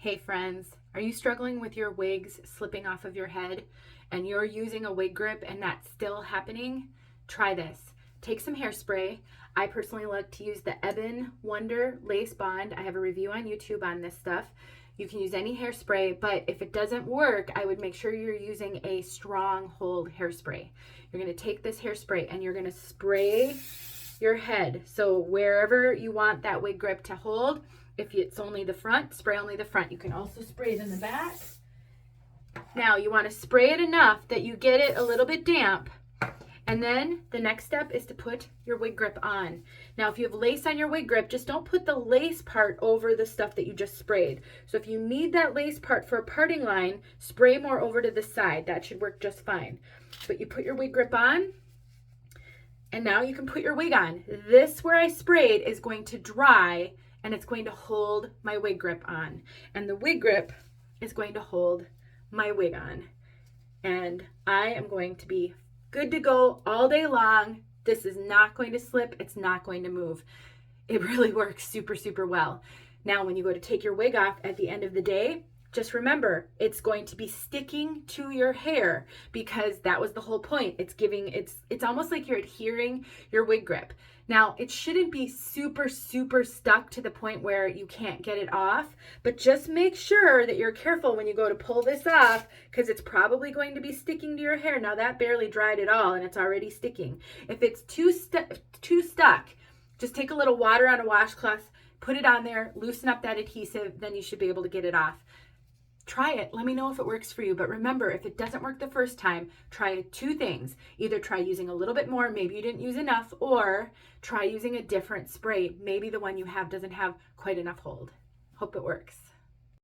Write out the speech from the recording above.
Hey friends, are you struggling with your wigs slipping off of your head and you're using a wig grip and that's still happening? Try this. Take some hairspray. I personally like to use the Ebon Wonder Lace Bond. I have a review on YouTube on this stuff. You can use any hairspray, but if it doesn't work, I would make sure you're using a strong hold hairspray. You're going to take this hairspray and you're going to spray your head. So wherever you want that wig grip to hold, if it's only the front, spray only the front. You can also spray it in the back. Now you want to spray it enough that you get it a little bit damp. And then the next step is to put your wig grip on. Now if you have lace on your wig grip, just don't put the lace part over the stuff that you just sprayed. So if you need that lace part for a parting line, spray more over to the side. That should work just fine. But you put your wig grip on, and now you can put your wig on. This where I sprayed is going to dry, and it's going to hold my wig grip on. And the wig grip is going to hold my wig on. And I am going to be good to go all day long. This is not going to slip. It's not going to move. It really works super, super well. Now, when you go to take your wig off at the end of the day, just remember, it's going to be sticking to your hair because that was the whole point. It's almost like you're adhering your wig grip. Now, it shouldn't be super, super stuck to the point where you can't get it off, but just make sure that you're careful when you go to pull this off because it's probably going to be sticking to your hair. Now, that barely dried at all and it's already sticking. If it's too stuck, just take a little water on a washcloth, put it on there, loosen up that adhesive, then you should be able to get it off. Try it. Let me know if it works for you. But remember, if it doesn't work the first time, try two things. Either try using a little bit more, maybe you didn't use enough, or try using a different spray. Maybe the one you have doesn't have quite enough hold. Hope it works.